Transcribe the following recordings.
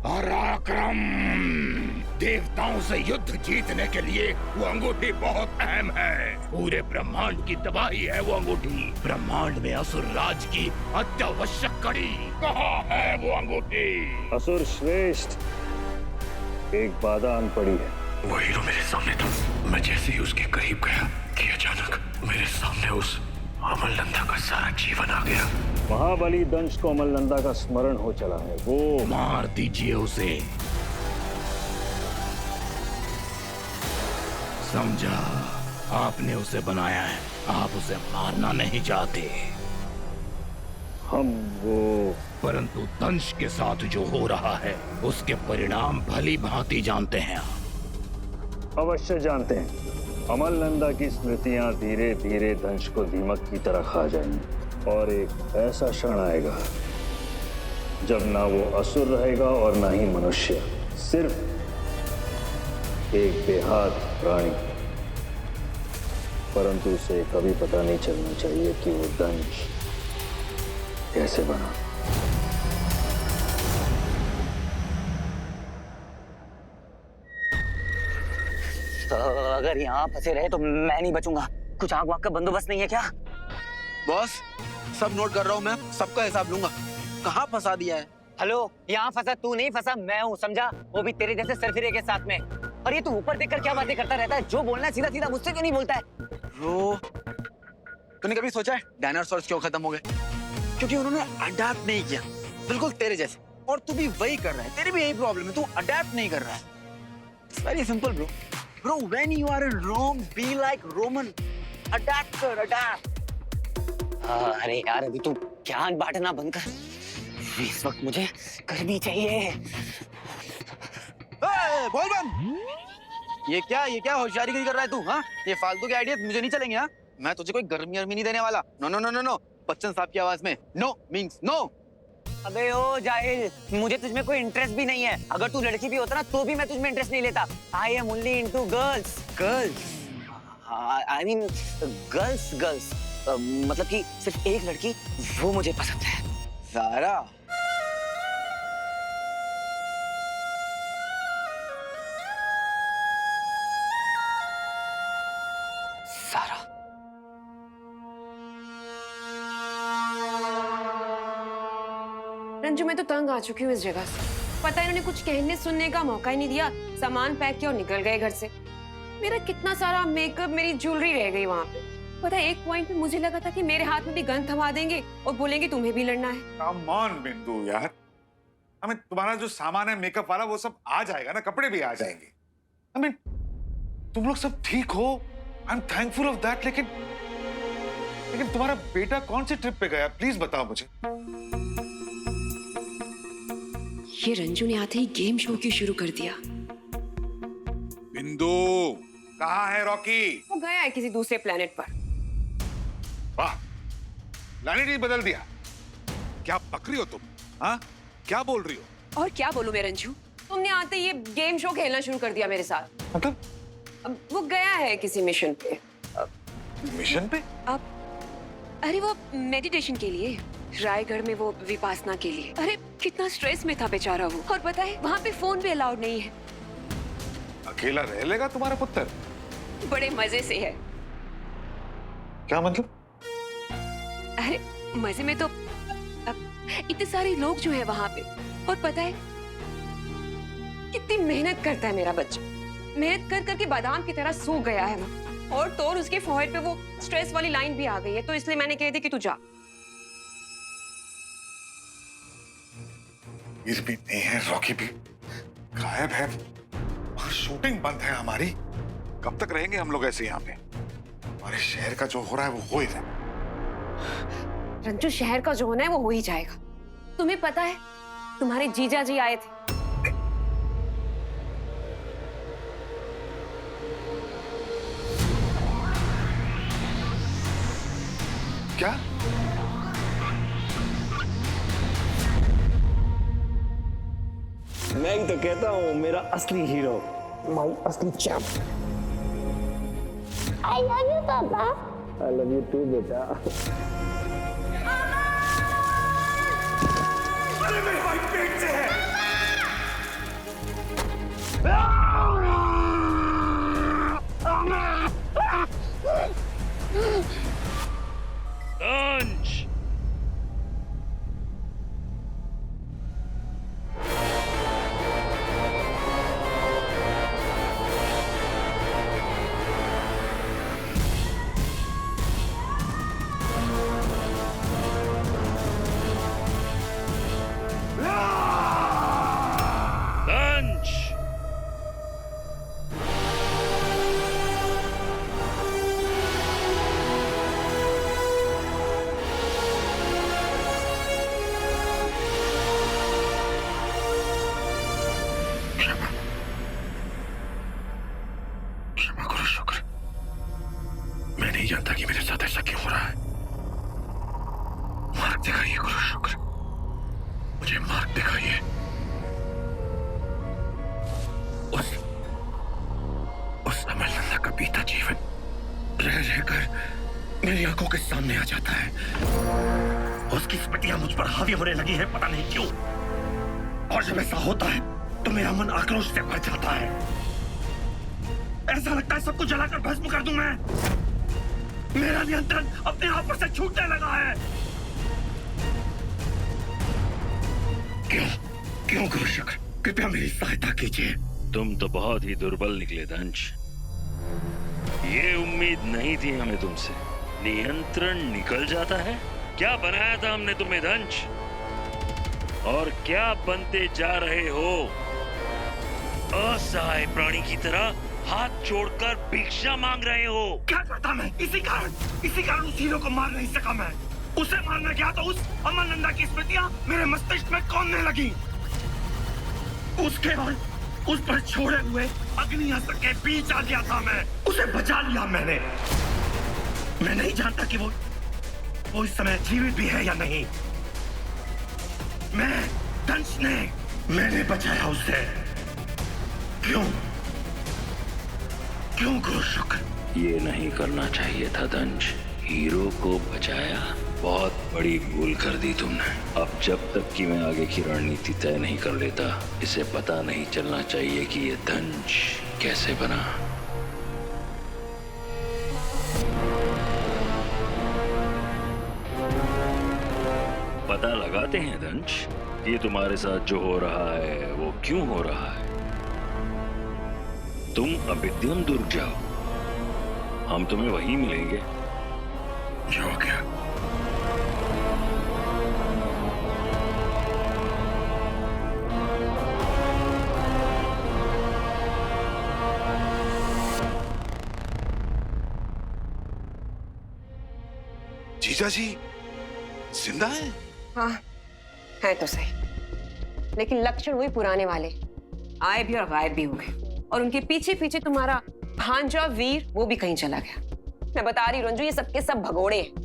पराक्रम। देवताओं से युद्ध जीतने के लिए वो अंगूठी बहुत अहम है। पूरे ब्रह्मांड की तबाही है वो अंगूठी। ब्रह्मांड में असुर राज की अत्यावश्यक कड़ी। कहाँ है वो अंगूठी? असुर श्रेष्ठ, एक बादान पड़ी है। वो हीरो मेरे सामने था। मैं जैसे ही उसके करीब गया कि अचानक मेरे सामने उस अमलनंदा का सारा जीवन आ गया। महाबली दंश को अमलनंदा का स्मरण हो चला है। वो मार दीजिए उसे। समझा, आपने उसे बनाया है, आप उसे मारना नहीं चाहते। हम वो परंतु दंश के साथ जो हो रहा है उसके परिणाम भली भांति जानते हैं आप। अवश्य जानते हैं। अमलनंदा की स्मृतियां धीरे धीरे दंश को दीमक की तरह खा जाएंगी और एक ऐसा क्षण आएगा जब ना वो असुर रहेगा और ना ही मनुष्य, सिर्फ एक बेहाथ प्राणी। परंतु उसे कभी पता नहीं चलना चाहिए कि वो दंश कैसे बना। तो अगर यहाँ फंसे रहे तो मैं नहीं बचूंगा। कुछ आग वाग का बंदोबस्त नहीं है क्या? बॉस, सब नोट कर रहा हूँ मैं, सबका हिसाब लूंगा। कहाँ फंसा दिया है? हेलो, यहाँ फंसा तू नहीं, फंसा मैं हूँ, समझा? वो भी तेरे जैसे सरफिरे के साथ में। और ये तू ऊपर देखकर क्या बातें करता रहता है? जो बोलना है सीधा सीधा मुझसे क्यों नहीं बोलता है? ब्रो, तूने कभी सोचा है डायनासोर्स क्यों खत्म हो गए? क्योंकि उन्होंने अडैप्ट नहीं किया, बिल्कुल तेरे जैसे। और तू भी वही कर रहा है, तेरी भी यही प्रॉब्लम है, तू अडैप्ट नहीं कर रहा है। It's very simple bro. Bro, when you are in Rome, be like Roman. Adapt कर, adapt. अरे यार, अभी तू ज्ञान बांटना बंद कर। इस वक्त मुझे गर्मी चाहिए। बोल बंद। ये क्या होशियारी कर रहा है तू? हाँ, ये फालतू के आइडिया मुझे नहीं चलेंगे। हाँ, मैं तुझे कोई गर्मी नहीं देने वाला। No no no no no. Bachchan साहब की आवाज में नो मीन्स नो। अबे ओ जाहिल, मुझे तुझमें कोई इंटरेस्ट भी नहीं है। अगर तू लड़की भी होता ना तो भी मैं तुझमें इंटरेस्ट नहीं लेता। I am only into girls. Girls? I mean girls. मतलब कि सिर्फ एक लड़की, वो मुझे पसंद है। सारा? सारा? रंजू, मैं तो तंग आ चुकी हूँ इस जगह से। पता है, इन्होंने कुछ कहने सुनने का मौका ही नहीं दिया। सामान पैक किया और निकल गए घर से। मेरा कितना सारा मेकअप, मेरी ज्वेलरी रह गई वहाँ पे। पता है, एक पॉइंट पे मुझे लगा था कि मेरे हाथ में भी गन थमा देंगे और बोलेंगे तुम्हें भी लड़ना है। कम ऑन बिंदु यार, हमें तुम्हारा जो सामान है मेकअप वाला वो सब आ जाएगा ना, कपड़े भी आ जाएंगे। I mean, तुम लोग सब ठीक हो, I am thankful of that. लेकिन तुम्हारा बेटा कौन सी ट्रिप पे गया, प्लीज बताओ मुझे। ये रंजू ने आते ही गेम शो क्यों शुरू कर दिया? बिंदु, कहाँ है रॉकी? वो गया है किसी दूसरे प्लेनेट पर। वाह, प्लेनेट ही बदल दिया। क्या बकरी हो तुम? हाँ, क्या बोल रही हो? और क्या बोलूं मैं रंजू, तुमने आते ही ये गेम शो खेलना शुरू कर दिया मेरे साथ। मतलब? अब वो गया है किसी मिशन पे। मिशन पे? अरे वो मेडिटेशन के लिए, रायगढ़ में वो विपासना के लिए। अरे कितना स्ट्रेस में था बेचारा वो। और पता है, वहाँ पे फोन भी अलाउड नहीं है। अकेला रह लेगा तुम्हारा पुत्र? बड़े मजे से है। क्या मतलब? अरे मजे में तो इतने सारे लोग जो है वहाँ पे। और पता है कितनी मेहनत करता है मेरा बच्चा। मेहनत कर करके बादाम की तरह सूख गया है वो। और तो और उसके फोrehead पे वो स्ट्रेस वाली लाइन भी आ गई है। तो इसलिए मैंने कह दी कि तू जा। वीर भी नहीं है, रॉकी भी गायब है। और शूटिंग बंद है हमारी। कब तक रहेंगे हम लोग ऐसे यहाँ पे? हमारे शहर का जो हो रहा है वो हो ही रहा है। रंजू, शहर का जो होना है वो हो ही जाएगा। तुम्हें पता है, तुम्हारे जीजा जी आए थे। क्या? मैं ही तो कहता हूँ, मेरा असली हीरो, माय असली चैंप। आई लव यू पापा। आई लव यू टू बेटा। अरे मेरे भाई पेट से है। के सामने आ जाता है। उसकी स्मृतियां मुझ पर हावी होने लगी है, पता नहीं क्यों। और जब ऐसा होता है तो मेरा मन आक्रोश से भर जाता है। ऐसा लगता है सबको जलाकर भस्म कर दूं मैं। मेरा नियंत्रण अपने आप पर से छूटने लगा है। क्यों गुरु शुक्र, कृपया मेरी सहायता कीजिए। तुम तो बहुत ही दुर्बल निकले दंश। ये उम्मीद नहीं थी हमें तुमसे। नियंत्रण निकल जाता है? क्या बनाया था हमने तुम्हें दंश? और क्या बनते जा रहे हो? असहाय प्राणी की तरह हाथ जोड़कर भिक्षा मांग रहे हो। क्या करता मैं? इसी कारण उस हीरो को मार नहीं सका मैं। उसे मारना गया तो उस अमरनंदा की स्मृतियां मेरे मस्तिष्क में कौंधने लगी। उसके बाद उस पर छोड़े हुए अग्नि अस्त्र के बीच आ गया था मैं। उसे बचा लिया मैंने। मैं नहीं जानता कि वो इस समय जीवित भी है या नहीं। मैंने बचाया उसे। क्यों गुरु शुक्र? ये नहीं करना चाहिए था दंश। हीरो को बचाया, बहुत बड़ी भूल कर दी तुमने। अब जब तक कि मैं आगे की रणनीति तय नहीं कर लेता, इसे पता नहीं चलना चाहिए कि ये दंश कैसे बना। पता लगाते हैं दंश, ये तुम्हारे साथ जो हो रहा है वो क्यों हो रहा है। तुम अविद्यम दुर्ग जाओ, हम तुम्हें वहीं मिलेंगे। जो क्या? जीजा जी जिंदा है? हाँ है तो सही, लेकिन लक्षण वही पुराने वाले, आए भी और गायब भी हो गए। और उनके पीछे पीछे तुम्हारा भांजा वीर वो भी कहीं चला गया। मैं बता रही रंजू, ये सबके सब भगोड़े हैं।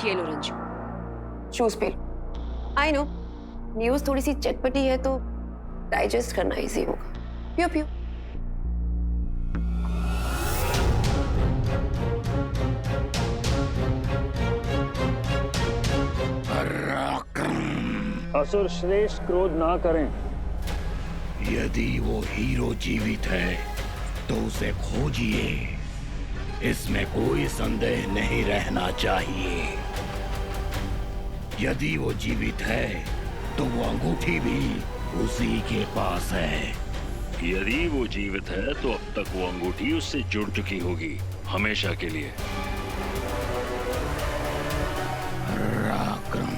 ये लो रंजू, जूस पी लो। आई नो न्यूज थोड़ी सी चटपटी है तो डाइजेस्ट करना इजी होगा। पियो पियो। असुर श्रेष्ठ क्रोध ना करें। यदि वो हीरो जीवित है तो उसे खोजिए, इसमें कोई संदेह नहीं रहना चाहिए। यदि वो जीवित है तो वो अंगूठी भी उसी के पास है। यदि वो जीवित है तो अब तक वो अंगूठी उससे जुड़ चुकी होगी, हमेशा के लिए। पराक्रम।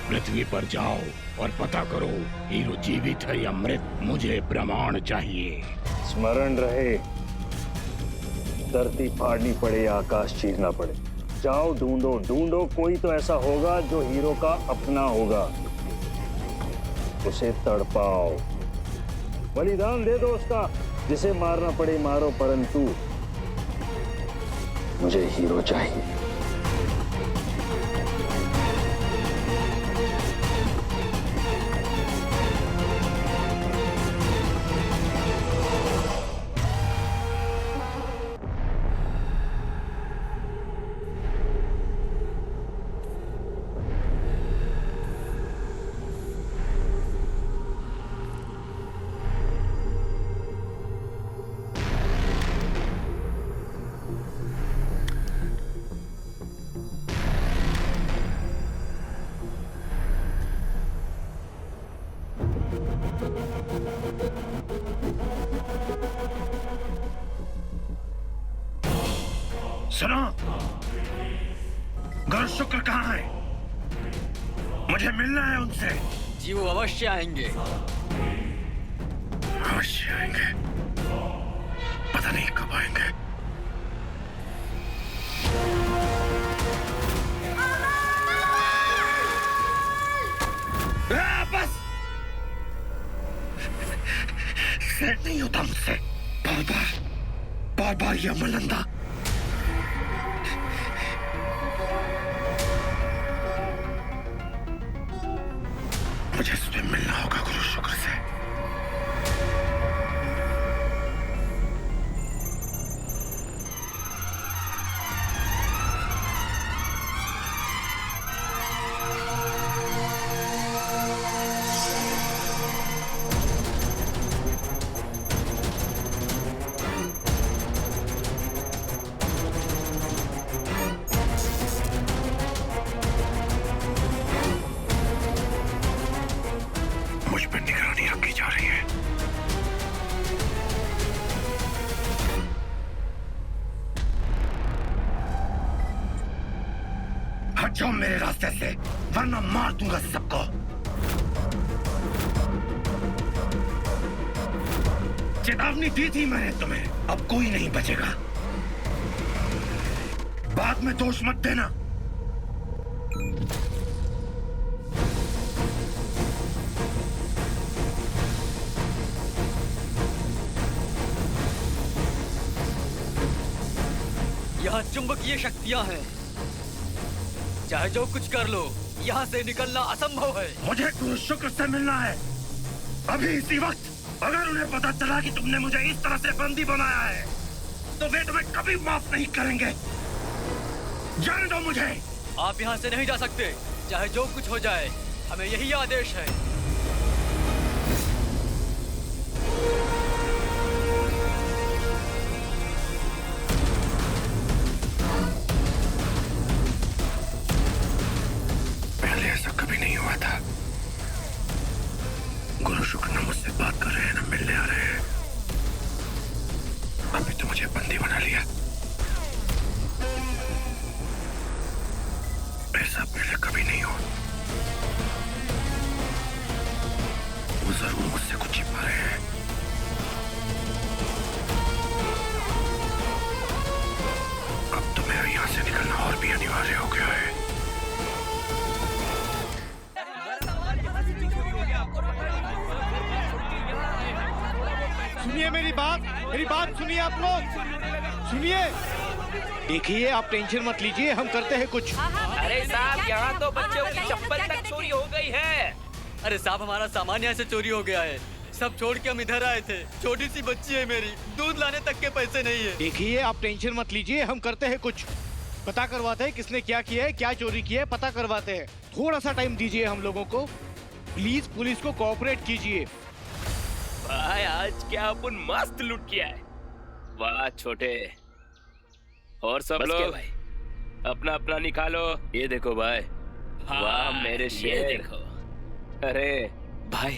पृथ्वी पर जाओ और पता करो हीरो जीवित है या मृत। मुझे प्रमाण चाहिए। स्मरण रहे, धरती फाड़नी पड़े, आकाश चीरना पड़े, जाओ ढूंढो, कोई तो ऐसा होगा जो हीरो का अपना होगा। उसे तड़पाओ, बलिदान दे दो उसका। जिसे मारना पड़े मारो, परंतु मुझे हीरो चाहिए। सुनो, गुरु शुक्र कहाँ है? मुझे मिलना है उनसे। जी वो अवश्य आएंगे। अवश्य आएंगे, पता नहीं कब आएंगे। बस सेट नहीं होता था मुझसे, बार बार ये अमरनंदा। मुझे इससे मिलना होगा गुरु शुक्र से। मुझ पर निगरानी रखी जा रही है। हट जाओ मेरे रास्ते से, वरना मार दूंगा सबको। चेतावनी दी थी मैंने तुम्हें, अब कोई नहीं बचेगा। बाद में दोष मत देना। यहाँ चुंबकीय शक्तियाँ हैं, चाहे जो कुछ कर लो, यहाँ से निकलना असंभव है। मुझे गुरु शुक्र से मिलना है, अभी इसी वक्त। अगर उन्हें पता चला कि तुमने मुझे इस तरह से बंदी बनाया है, तो वे तुम्हें कभी माफ नहीं करेंगे। जाने दो मुझे। आप यहाँ से नहीं जा सकते, चाहे जो कुछ हो जाए, हमें यही आदेश है। पहले ऐसा कभी नहीं हुआ था। गुरु शुक्र न मुझसे बात कर रहे हैं, न मिलने आ रहे हैं। अभी तो मुझे बंदी बना लिया। ऐसा पहले कभी नहीं हुआ। वो जरूर मुझसे कुछ छिपा रहे हैं। अब तो मेरा यहाँ से निकलना और भी अनिवार्य हो गया है। सुनिए मेरी बात सुनिए आप लोग, सुनिए। देखिए आप टेंशन मत लीजिए, हम करते हैं कुछ। अरे साहब, यहाँ तो बच्चों की चप्पल तक चोरी हो गई है। अरे साहब, हमारा सामान यहाँ से चोरी हो गया है। सब छोड़ के हम इधर आए थे। छोटी सी बच्ची है मेरी, दूध लाने तक के पैसे नहीं है। देखिए आप टेंशन मत लीजिए, हम करते हैं कुछ। पता करवाते हैं किसने क्या किया है, क्या चोरी किया है, पता करवाते हैं। थोड़ा सा टाइम दीजिए हम लोगों को, प्लीज पुलिस को कोऑपरेट कीजिए। भाई आज क्या अपन मस्त लूट किया है। वाह छोटे, और सब लोग अपना अपना निकालो। ये देखो भाई, वाह मेरे शेर देखो। अरे भाई,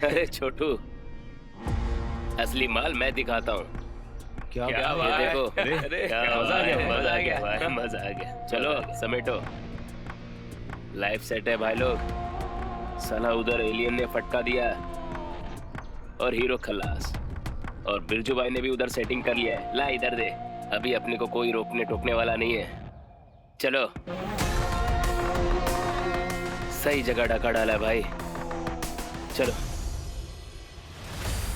अरे छोटू, असली माल मैं दिखाता हूँ। क्या बात है, देखो। अरे मजा आ गया। चलो समेटो, लाइफ सेट है भाई लोग। साला उधर एलियन ने फटका दिया और हीरो खलास, और बिरजू भाई ने भी उधर सेटिंग कर लिया है। ला इधर दे, अभी अपने को कोई रोकने टोकने वाला नहीं है। चलो, सही जगह डाका डाला भाई, चलो।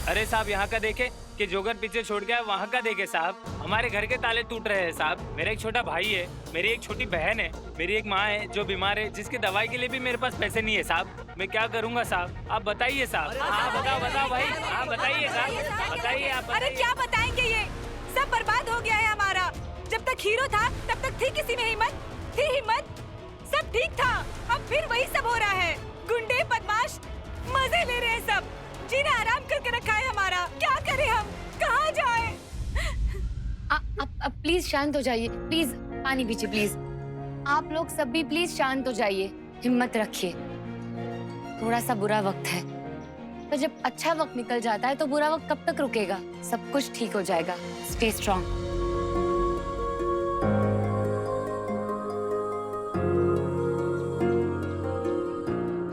अरे साहब, यहाँ का देखे कि जोगर पीछे छोड़ गया, वहाँ का देखे साहब। हमारे घर के ताले टूट रहे हैं साहब। मेरा एक छोटा भाई है, मेरी एक छोटी बहन है, मेरी एक माँ है जो बीमार है, जिसकी दवाई के लिए भी मेरे पास पैसे नहीं है साहब। मैं क्या करूँगा साहब, आप बताइए साहब। हाँ बताओ भाई, हाँ बताइए साहब, बताइए आप। अरे क्या बताएंगे, ये सब बर्बाद हो गया है हमारा। जब तक हीरो था तब तक थी किसी में हिम्मत, सब ठीक था। अब फिर वही सब हो रहा है। गुंडे बदमाश मजे ले रहे हैं सब। जीना आराम करके रखा है हमारा। क्या करें हम, कहाँ जाएं? अब प्लीज शांत हो जाइए, प्लीज पानी पीजिए प्लीज। आप लोग सब भी प्लीज शांत हो जाइए, हिम्मत रखिए। थोड़ा सा बुरा वक्त है, पर जब अच्छा वक्त निकल जाता है तो बुरा वक्त कब तक रुकेगा। सब कुछ ठीक हो जाएगा। Stay strong.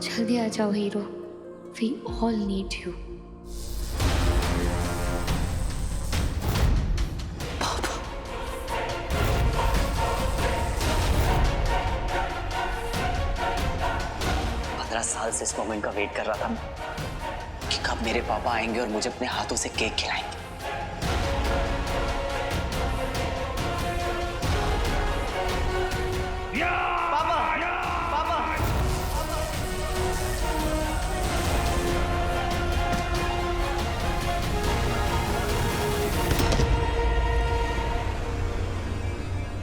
जल्दी आ जाओ hero, we all need you. साल से इस मोमेंट का वेट कर रहा था कि अब मेरे पापा आएंगे और मुझे अपने हाथों से केक खिलाएंगे।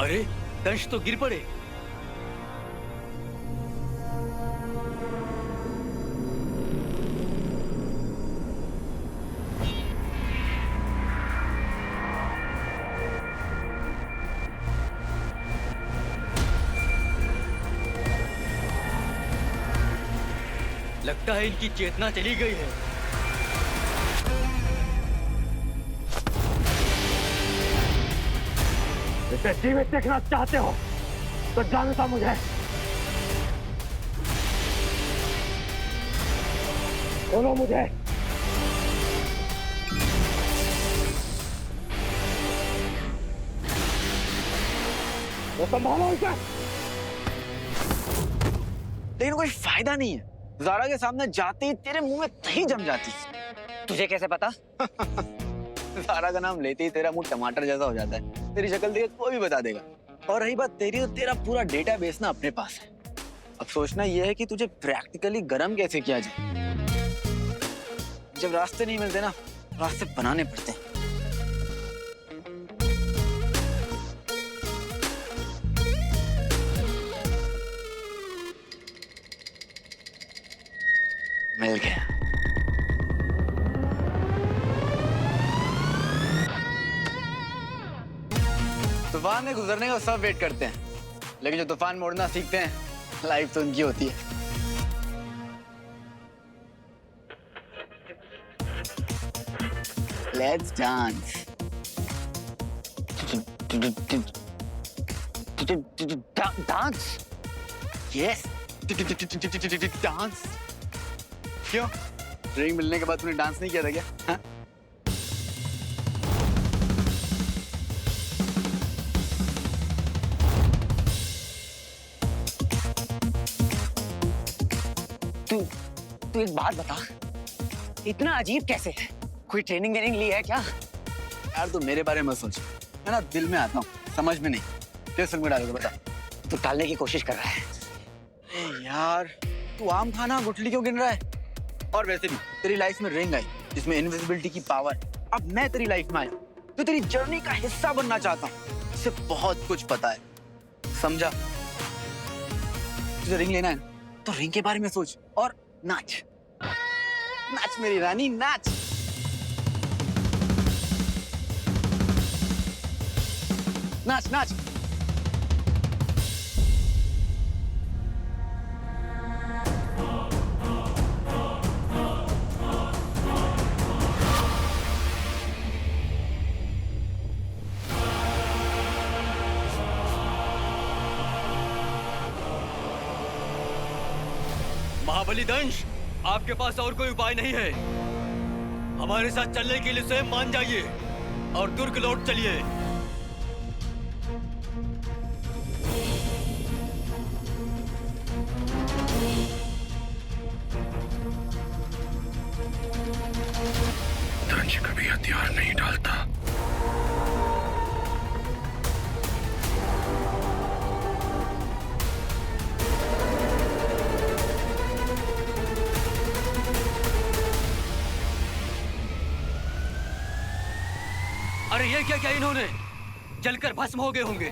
अरे दंश तो गिर पड़े। लगता है इनकी चेतना चली गई है। इसे जीवित देखना चाहते हो तो जानता मुझे। बोलो मुझे। वो संभालो इसे। लेकिन कोई फायदा नहीं है, ज़ारा के सामने जाते ही तेरे मुंह में दही जम जाती। तुझे कैसे पता? ज़ारा का नाम लेते ही तेरा मुंह टमाटर जैसा हो जाता है। तेरी शक्ल देख कोई भी बता देगा। और रही बात तेरी, तो तेरा पूरा डेटाबेस ना अपने पास है। अब सोचना यह है कि तुझे प्रैक्टिकली गरम कैसे किया जाए। जब रास्ते नहीं मिलते ना, रास्ते बनाने पड़ते हैं। मिल गया। तूफान में गुजरने का सब वेट करते हैं, लेकिन जो तूफान मोड़ना सीखते हैं, लाइफ तो उनकी होती है। Let's dance. Dance? Yes. Dance. क्यों? रिंग मिलने के बाद तूने डांस नहीं किया था क्या? हाँ? तू एक बात बता, इतना अजीब कैसे है? कोई ट्रेनिंग ली है क्या? यार तू मेरे बारे में सोच, मैं ना दिल में आता हूँ, समझ में नहीं। किस फिल्म में डालोगे बता? तू टालने की कोशिश कर रहा है। अरे यार तू आम खाना गुठली क्यों गिन रहा है? और वैसे भी तेरी लाइफ में रिंग आई जिसमें इनविजिबिलिटी की पावर। अब मैं तेरी लाइफ में आया तो तेरी जर्नी का हिस्सा बनना चाहता हूँ। इससे बहुत कुछ पता है, समझा? तुझे रिंग लेना है तो रिंग के बारे में सोच और नाच। नाच मेरी रानी, नाच। नाच नाच। महाबली दंश, आपके पास और कोई उपाय नहीं है। हमारे साथ चलने के लिए स्वयं मान जाइए और दुर्ग लौट चलिए। दंश कभी हथियार नहीं डालता। अरे ये क्या क्या इन्होंने जलकर भस्म हो गए होंगे।